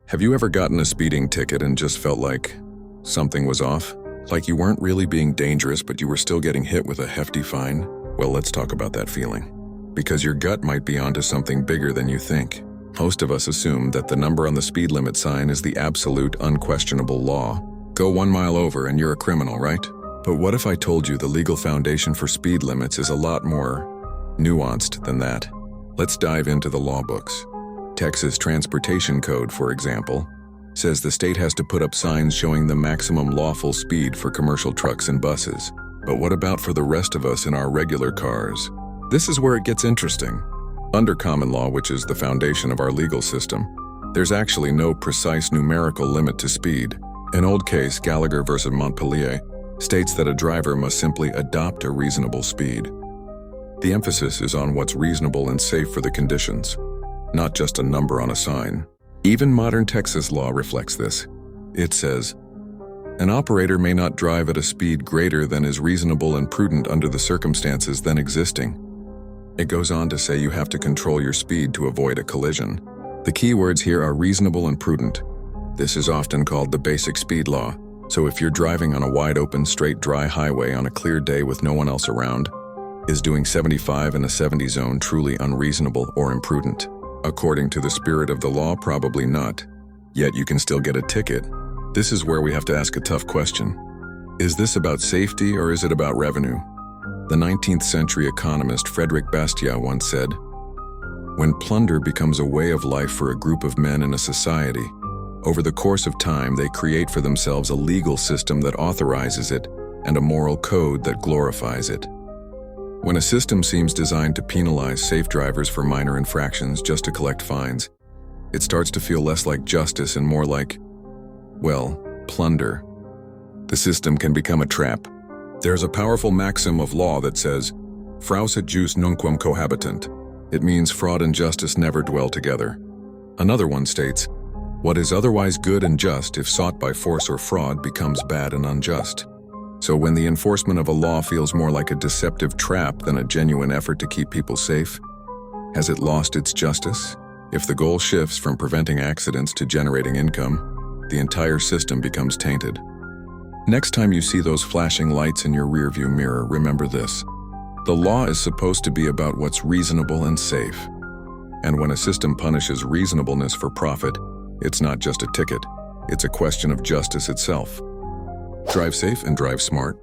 Have you ever gotten a speeding ticket and just felt like something was off? Like you weren't really being dangerous, but you were still getting hit with a hefty fine? Well, let's talk about that feeling. Because your gut might be onto something bigger than you think. Most of us assume that the number on the speed limit sign is the absolute, unquestionable law. Go 1 mile over and you're a criminal, right? But what if I told you the legal foundation for speed limits is a lot more nuanced than that? Let's dive into the law books. Texas Transportation Code, for example, says the state has to put up signs showing the maximum lawful speed for commercial trucks and buses. But what about for the rest of us in our regular cars? This is where it gets interesting. Under common law, which is the foundation of our legal system, there's actually no precise numerical limit to speed. An old case, Gallagher versus Montpellier, states that a driver must simply adopt a reasonable speed. The emphasis is on what's reasonable and safe for the conditions, not just a number on a sign. Even modern Texas law reflects this. It says, an operator may not drive at a speed greater than is reasonable and prudent under the circumstances then existing. It goes on to say you have to control your speed to avoid a collision. The key words here are reasonable and prudent. This is often called the basic speed law. So if you're driving on a wide open, straight, dry highway on a clear day with no one else around, is doing 75 in a 70 zone truly unreasonable or imprudent? According to the spirit of the law, probably not. Yet you can still get a ticket. This is where we have to ask a tough question. Is this about safety or is it about revenue? The 19th century economist Frederick Bastiat once said, when plunder becomes a way of life for a group of men in a society, over the course of time they create for themselves a legal system that authorizes it and a moral code that glorifies it. When a system seems designed to penalize safe drivers for minor infractions just to collect fines, it starts to feel less like justice and more like, well, plunder. The system can become a trap. There's a powerful maxim of law that says, fraus et jus nunquam cohabitant. It means fraud and justice never dwell together. Another one states, what is otherwise good and just if sought by force or fraud becomes bad and unjust. So when the enforcement of a law feels more like a deceptive trap than a genuine effort to keep people safe, has it lost its justice? If the goal shifts from preventing accidents to generating income, the entire system becomes tainted. Next time you see those flashing lights in your rearview mirror, remember this. The law is supposed to be about what's reasonable and safe. And when a system punishes reasonableness for profit, it's not just a ticket, it's a question of justice itself. Drive safe and drive smart.